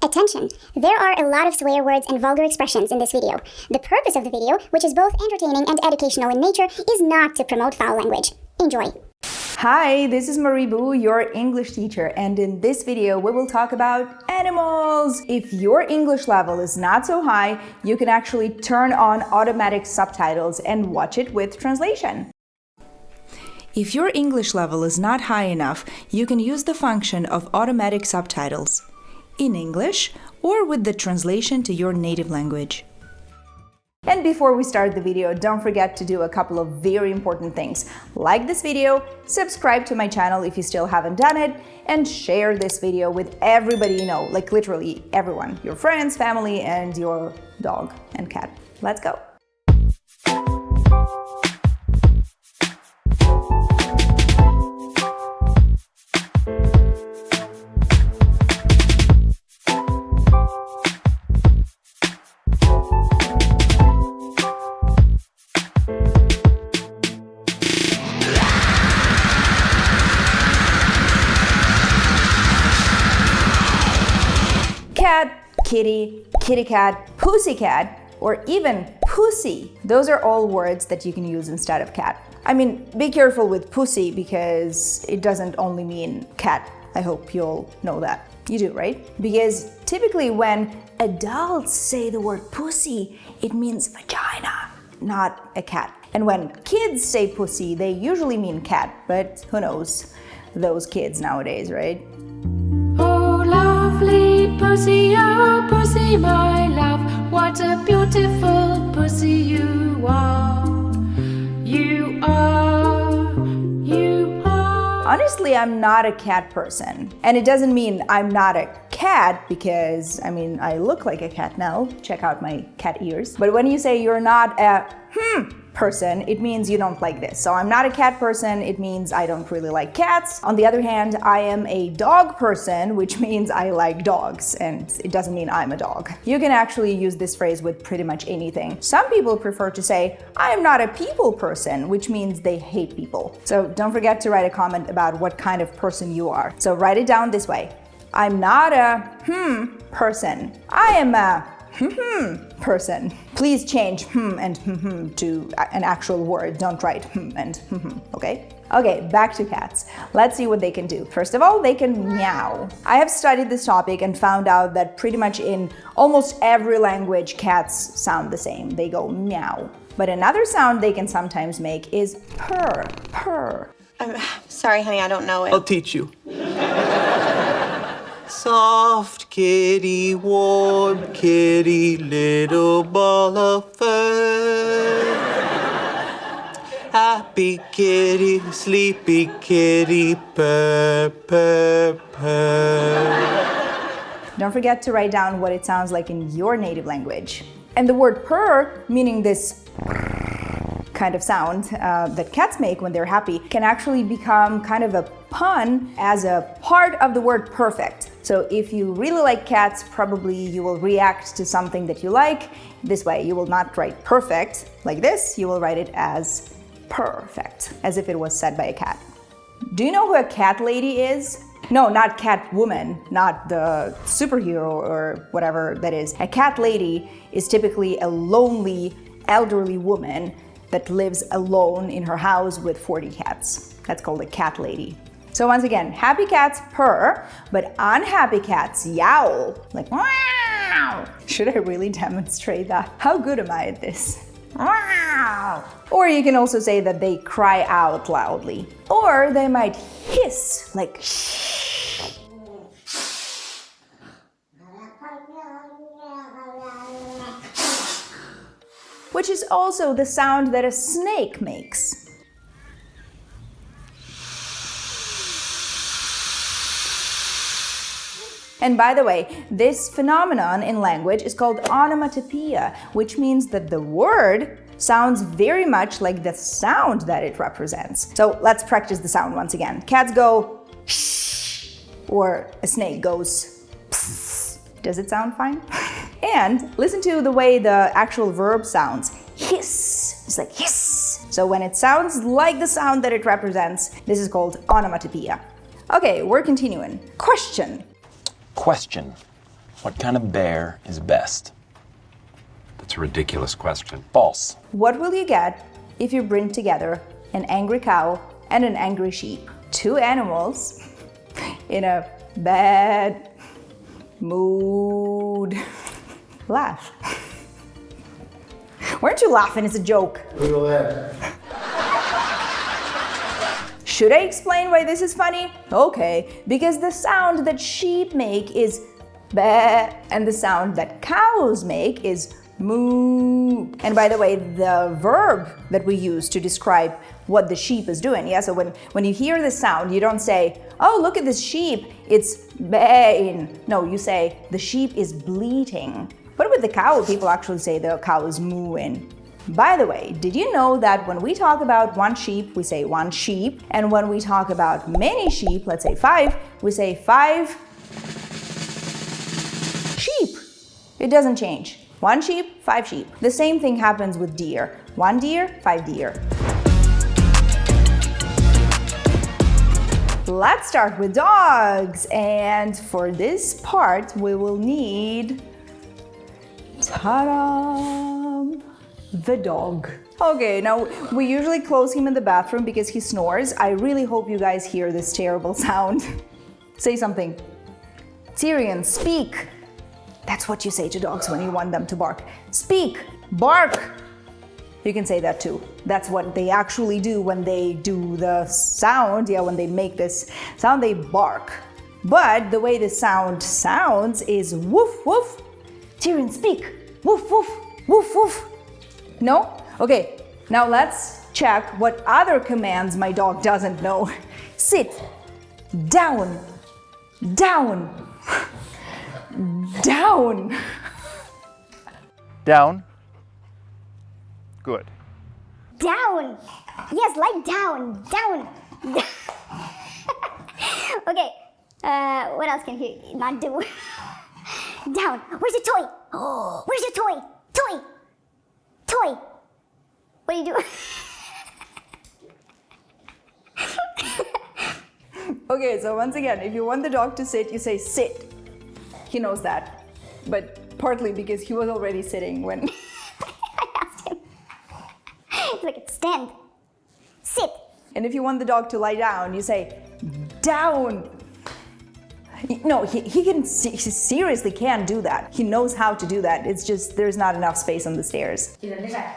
Attention! There are a lot of swear words and vulgar expressions in this video. The purpose of the video, which is both entertaining and educational in nature, is not to promote foul language. Enjoy! Hi, this is MariBu, your English teacher, and in this video we will talk about animals. If your English level is not so high, you can actually turn on automatic subtitles and watch it with translation. If your English level is not high enough, you can use the function of automatic subtitles in English or with the translation to your native language. And before we start the video, don't forget to do a couple of very important things. Like this video, subscribe to my channel if you still haven't done it, and share this video with everybody you know, like literally everyone, your friends, family, and your dog and cat. Let's go! Cat, kitty, kitty cat, pussy cat, or even pussy. Those are all words that you can use instead of cat. I mean, be careful with pussy because it doesn't only mean cat. I hope you'll know that. You do, right? Because typically when adults say the word pussy, it means vagina, not a cat. And when kids say pussy, they usually mean cat, but who knows those kids nowadays, right? Oh, lovely pussy, oh, pussy, my love, what a beautiful pussy you are. You are, you are. Honestly, I'm not a cat person. And it doesn't mean I'm not a cat because, I mean, I look like a cat now. Check out my cat ears. But when you say you're not a person, it means you don't like this. So I'm not a cat person, it means I don't really like cats. On the other hand, I am a dog person, which means I like dogs, and it doesn't mean I'm a dog. You can actually use this phrase with pretty much anything. Some people prefer to say, I am not a people person, which means they hate people. So don't forget to write a comment about what kind of person you are. So write it down this way. I'm not a person. I am a person. Please change and to an actual word. Don't write and okay? Okay, back to cats. Let's see what they can do. First of all, they can meow. I have studied this topic and found out that pretty much in almost every language, cats sound the same. They go meow. But another sound they can sometimes make is purr, purr. Sorry, honey, I don't know it. I'll teach you. Soft kitty, warm kitty, little ball of fur. Happy kitty, sleepy kitty, purr, purr, purr. Don't forget to write down what it sounds like in your native language. And the word purr, meaning this kind of sound that cats make when they're happy, can actually become kind of a pun as a part of the word perfect. So if you really like cats, probably you will react to something that you like this way. You will not write perfect like this, you will write it as perfect, as if it was said by a cat. Do you know who a cat lady is? No, not Catwoman, not the superhero or whatever that is. A cat lady is typically a lonely, elderly woman that lives alone in her house with 40 cats. That's called a cat lady. So once again, happy cats purr, but unhappy cats yowl, like wow. Should I really demonstrate that? How good am I at this? Wow. Or you can also say that they cry out loudly. Or they might hiss, like shh. Which is also the sound that a snake makes. And by the way, this phenomenon in language is called onomatopoeia, which means that the word sounds very much like the sound that it represents. So let's practice the sound once again. Cats go shh, or a snake goes pss. Does it sound fine? And listen to the way the actual verb sounds. Hiss. It's like hiss. So when it sounds like the sound that it represents, this is called onomatopoeia. Okay, we're continuing. Question. Question. What kind of bear is best? That's a ridiculous question. False. What will you get if you bring together an angry cow and an angry sheep? Two animals in a bad mood. Laugh. Weren't you laughing? It's a joke. Should I explain why this is funny? Okay, because the sound that sheep make is ba, and the sound that cows make is moo. And by the way, the verb that we use to describe what the sheep is doing, yeah, so when you hear the sound, you don't say, oh, look at this sheep, it's baying. No, you say, the sheep is bleating. But with the cow, people actually say the cow is mooing. By the way, did you know that when we talk about one sheep, we say one sheep, and when we talk about many sheep, let's say 5, we say 5 sheep. It doesn't change. One sheep, 5 sheep. The same thing happens with deer. 1 deer, 5 deer. Let's start with dogs. And for this part, we will need, ta-da, the dog. Okay, now we usually close him in the bathroom because he snores. I really hope you guys hear this terrible sound. Say something. Tyrion, speak. That's what you say to dogs when you want them to bark. Speak, bark. You can say that too. That's what they actually do when they do the sound. Yeah, when they make this sound, they bark. But the way the sound sounds is woof, woof. Tyrion, speak. Woof, woof, woof, woof. No? Okay, now let's check what other commands my dog doesn't know. Sit, down, down, down. Down. Good. Down. Yes, lie down. Down. Okay. What else can he not do? Down. Where's your toy? Oh. Where's your toy? Toy. Toy. What do you do? Okay, so once again, if you want the dog to sit, you say sit. He knows that, but partly because he was already sitting when I asked him. He's like, stand. Sit. And if you want the dog to lie down, you say down. No, he seriously can do that. He knows how to do that. It's just there's not enough space on the stairs. Voila.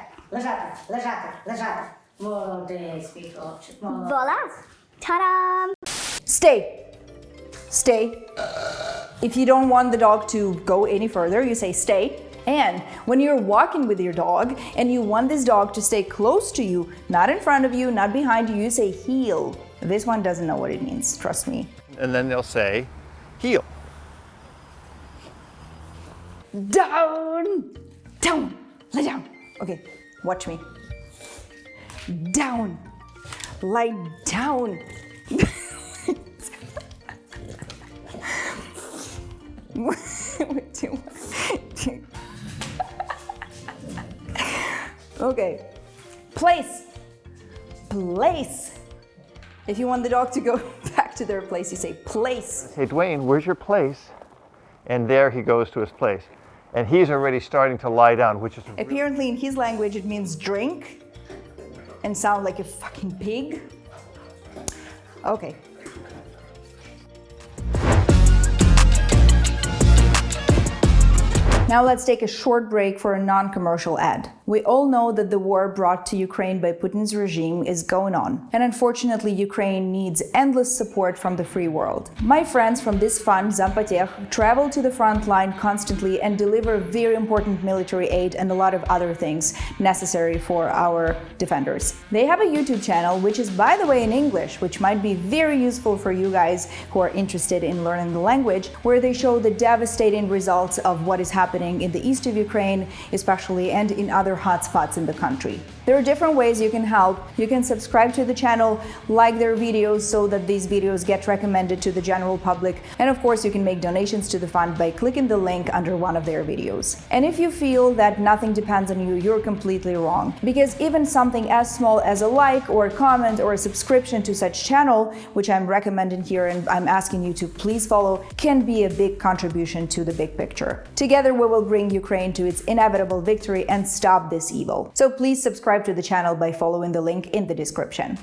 Ta-da. Stay. Stay. If you don't want the dog to go any further, you say stay. And when you're walking with your dog and you want this dog to stay close to you, not in front of you, not behind you, you say heel. This one doesn't know what it means, trust me. And then they'll say, heel. Down. Down. Lie down. Okay, watch me. Down. Lie down. Okay. Place. Place. If you want the dog to go back to their place, you say place. Hey, Dwayne, where's your place? And there he goes to his place. And he's already starting to lie down, which is... Apparently in his language it means drink and sound like a fucking pig. Okay. Now let's take a short break for a non-commercial ad. We all know that the war brought to Ukraine by Putin's regime is going on, and unfortunately Ukraine needs endless support from the free world. My friends from this fund, Zampotech, travel to the front line constantly and deliver very important military aid and a lot of other things necessary for our defenders. They have a YouTube channel, which is, by the way, in English, which might be very useful for you guys who are interested in learning the language, where they show the devastating results of what is happening happening in the east of Ukraine, especially, and in other hotspots in the country. There are different ways you can help. You can subscribe to the channel, like their videos so that these videos get recommended to the general public, and of course you can make donations to the fund by clicking the link under one of their videos. And if you feel that nothing depends on you, you're completely wrong, because even something as small as a like or a comment or a subscription to such channel, which I'm recommending here and I'm asking you to please follow, can be a big contribution to the big picture. Together we will bring Ukraine to its inevitable victory and stop this evil. So please subscribe to the channel by following the link in the description.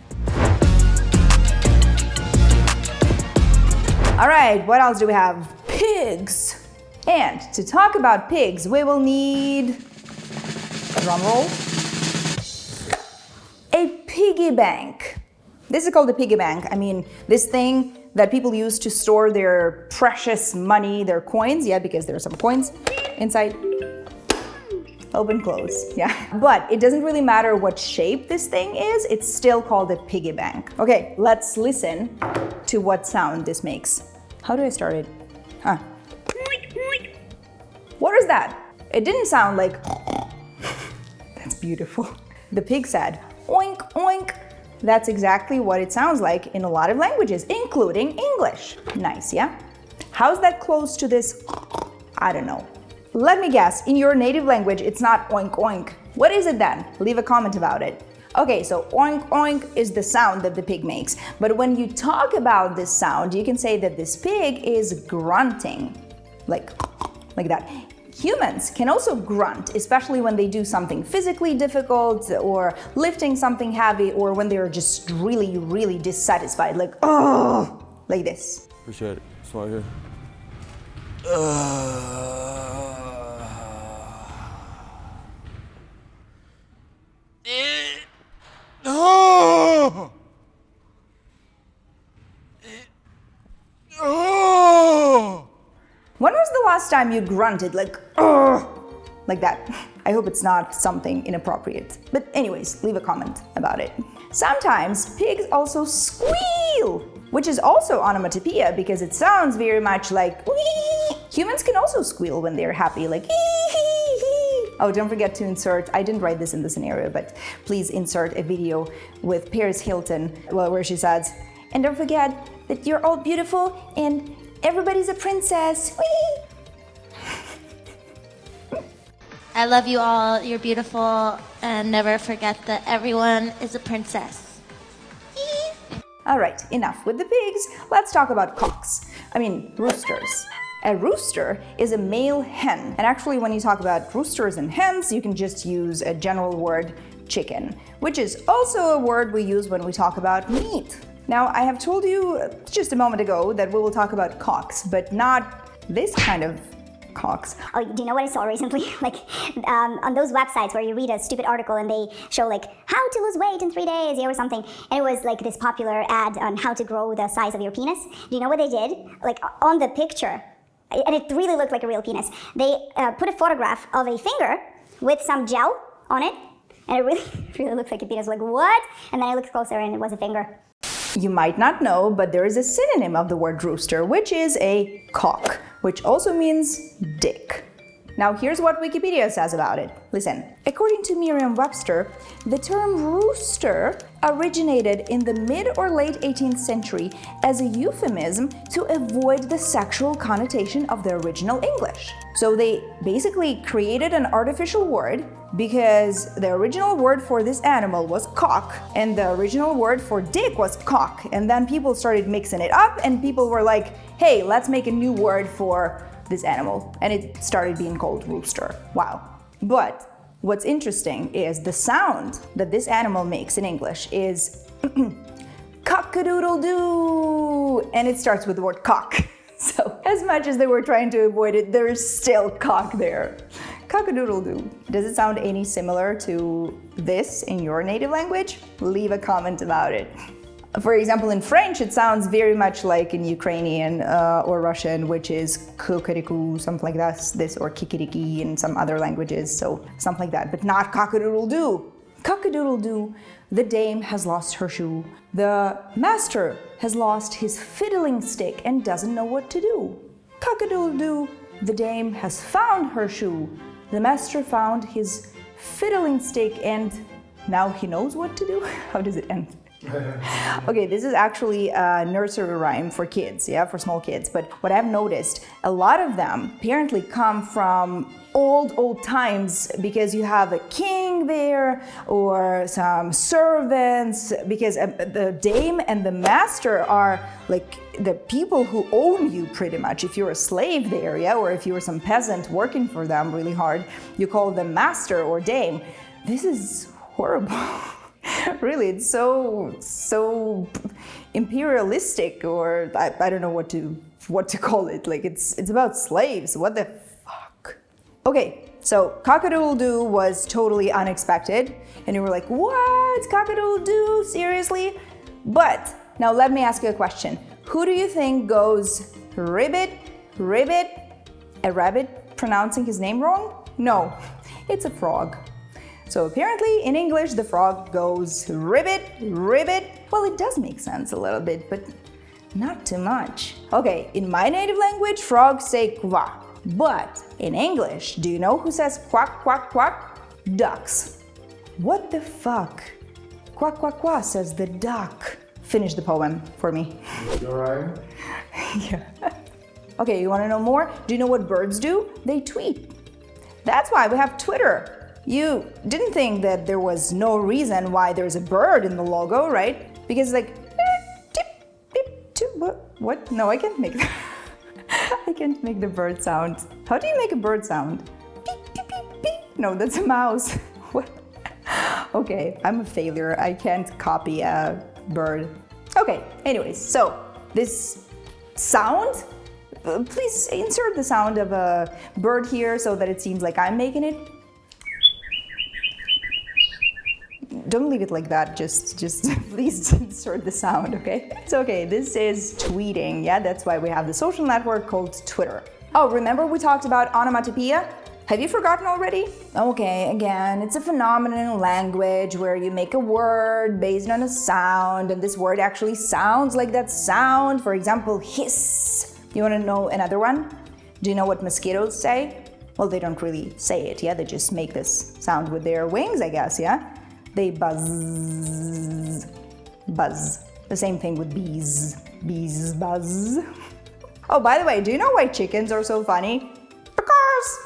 All right, what else do we have? Pigs. And to talk about pigs, we will need, drum roll, a piggy bank. This is called a piggy bank. I mean, this thing that people use to store their precious money, their coins, yeah, because there are some coins inside. Open, close, yeah. But it doesn't really matter what shape this thing is, it's still called a piggy bank. Okay, let's listen to what sound this makes. How do I start it? Huh. What is that? It didn't sound like that's beautiful. The pig said oink, oink. That's exactly what it sounds like in a lot of languages, including English. Nice, yeah? How's that close to this? I don't know. Let me guess, in your native language, it's not oink, oink. What is it then? Leave a comment about it. Okay, so oink, oink is the sound that the pig makes. But when you talk about this sound, you can say that this pig is grunting, like that. Humans can also grunt, especially when they do something physically difficult or lifting something heavy, or when they're just really, really dissatisfied, like, oh, like this. Appreciate it. That's why I'm here. When was the last time you grunted like, oh, like that? I hope it's not something inappropriate. But anyways, leave a comment about it. Sometimes pigs also squeal, which is also onomatopoeia because it sounds very much like wee. Humans can also squeal when they're happy, like hee hee hee. Oh, don't forget to insert, I didn't write this in the scenario, but please insert a video with Paris Hilton, well, where she says, and don't forget that you're all beautiful and everybody's a princess. Whee! I love you all, you're beautiful, and never forget that everyone is a princess. All right, enough with the pigs. Let's talk about cocks. I mean, roosters. A rooster is a male hen. And actually, when you talk about roosters and hens, you can just use a general word, chicken, which is also a word we use when we talk about meat. Now, I have told you just a moment ago that we will talk about cocks, but not this kind of cocks. Oh, do you know what I saw recently? Like on those websites where you read a stupid article and they show like how to lose weight in 3 days or something, and it was like this popular ad on how to grow the size of your penis. Do you know what they did? Like on the picture, and it really looked like a real penis, they put a photograph of a finger with some gel on it, and it really looked like a penis. Like, what? And then I looked closer and it was a finger. You might not know, but there is a synonym of the word rooster, which is a cock, which also means dick. Now here's what Wikipedia says about it. Listen. According to Merriam-Webster, the term rooster originated in the mid or late 18th century as a euphemism to avoid the sexual connotation of the original English. So they basically created an artificial word because the original word for this animal was cock and the original word for dick was cock, and then people started mixing it up and people were like, hey, let's make a new word for this animal, and it started being called rooster. Wow. But what's interesting is the sound that this animal makes in English is cock-a-doodle-doo, and it starts with the word cock. So as much as they were trying to avoid it, there is still cock there. Cock-a-doodle-doo. Does it sound any similar to this in your native language? Leave a comment about it. For example, in French, it sounds very much like in Ukrainian or Russian, which is kukariku, something like this, or kikiriki in some other languages, so something like that, but not cock-a-doodle-doo. Cock-a-doodle-doo, the dame has lost her shoe. The master has lost his fiddling stick and doesn't know what to do. Cock-a-doodle-doo, The dame has found her shoe. The master found his fiddling stick and now he knows what to do. How does it end? Okay, this is actually a nursery rhyme for kids, yeah, for small kids. But what I've noticed, a lot of them apparently come from old times, because you have a king there or some servants, because the dame and the master are like the people who own you pretty much. If you're a slave there, yeah, or if you were some peasant working for them really hard, you call them master or dame. This is horrible. Really, it's so imperialistic, or I don't know what to call it. Like it's about slaves. What the fuck? Okay, so cock-a-doodle-doo was totally unexpected, and you were like, what? Cock-a-doodle-doo? Seriously? But now let me ask you a question. Who do you think goes ribbit, ribbit? A rabbit pronouncing his name wrong? No, it's a frog. So apparently in English the frog goes ribbit, ribbit. Well, it does make sense a little bit, but not too much. Okay, in my native language, frogs say quack. But in English, do you know who says quack, quack, quack? Ducks. What the fuck? Quack, quack, quack says the duck. Finish the poem for me. You're right. Yeah. Okay, you want to know more? Do you know what birds do? They tweet. That's why we have Twitter. You didn't think that there was no reason why there's a bird in the logo, right? Because like, tip, tip, tip, what? No, I can't make that. I can't make the bird sound. How do you make a bird sound? Beep, beep, beep, beep. No, that's a mouse. What? Okay, I'm a failure. I can't copy a bird. Okay, anyways, so this sound, please insert the sound of a bird here so that it seems like I'm making it. Don't leave it like that, just please insert the sound, okay? It's okay, this is tweeting, yeah? That's why we have the social network called Twitter. Oh, remember we talked about onomatopoeia? Have you forgotten already? Okay, again, it's a phenomenon in language where you make a word based on a sound, and this word actually sounds like that sound. For example, hiss. You wanna know another one? Do you know what mosquitoes say? Well, they don't really say it, yeah? They just make this sound with their wings, I guess, yeah? They buzz, buzz. The same thing with bees. Bees buzz. Oh, by the way, do you know why chickens are so funny? Because.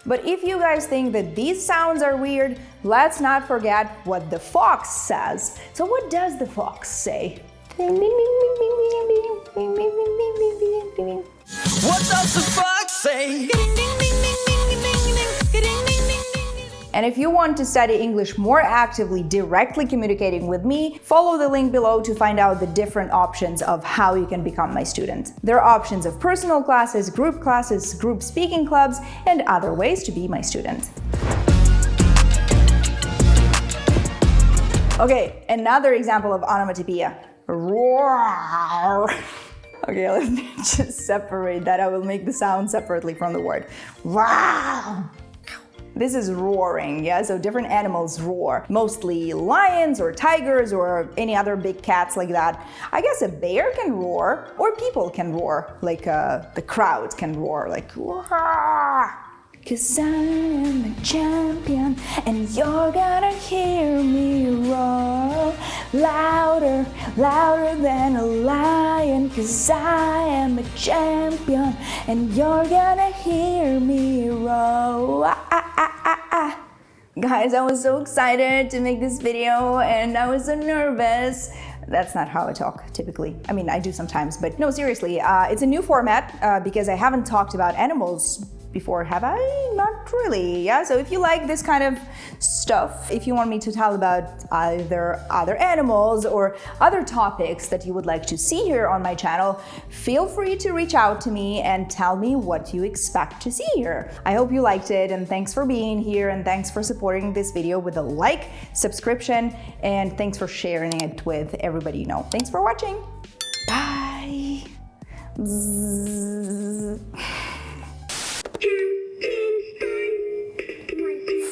But if you guys think that these sounds are weird, let's not forget what the fox says. So what does the fox say? What does the fox say? And if you want to study English more actively, directly communicating with me, follow the link below to find out the different options of how you can become my student. There are options of personal classes, group speaking clubs, and other ways to be my student. Okay, another example of onomatopoeia. Roar. Okay, let me just separate that. I will make the sound separately from the word. Wow. This is roaring, yeah? So different animals roar. Mostly lions or tigers or any other big cats like that. I guess a bear can roar, or people can roar, like the crowd can roar, like roar. 'Cause I am a champion and you're gonna hear me roar. Louder, louder than a lion. 'Cause I am a champion and you're gonna hear me roar. Guys, I was so excited to make this video and I was so nervous. That's not how I talk typically. I mean, I do sometimes, but no, seriously, it's a new format because I haven't talked about animals before, have I? Not really, yeah? So if you like this kind of stuff, if you want me to tell about either other animals or other topics that you would like to see here on my channel, feel free to reach out to me and tell me what you expect to see here. I hope you liked it, and thanks for being here, and thanks for supporting this video with a like, subscription, and thanks for sharing it with everybody you know. Thanks for watching. Bye. Bzzz.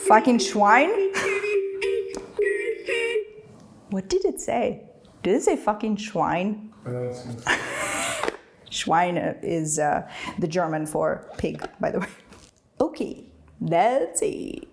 Fucking swine? What did it say? Did it say fucking swine? Schwein is the German for pig, by the way. Okay, let's see.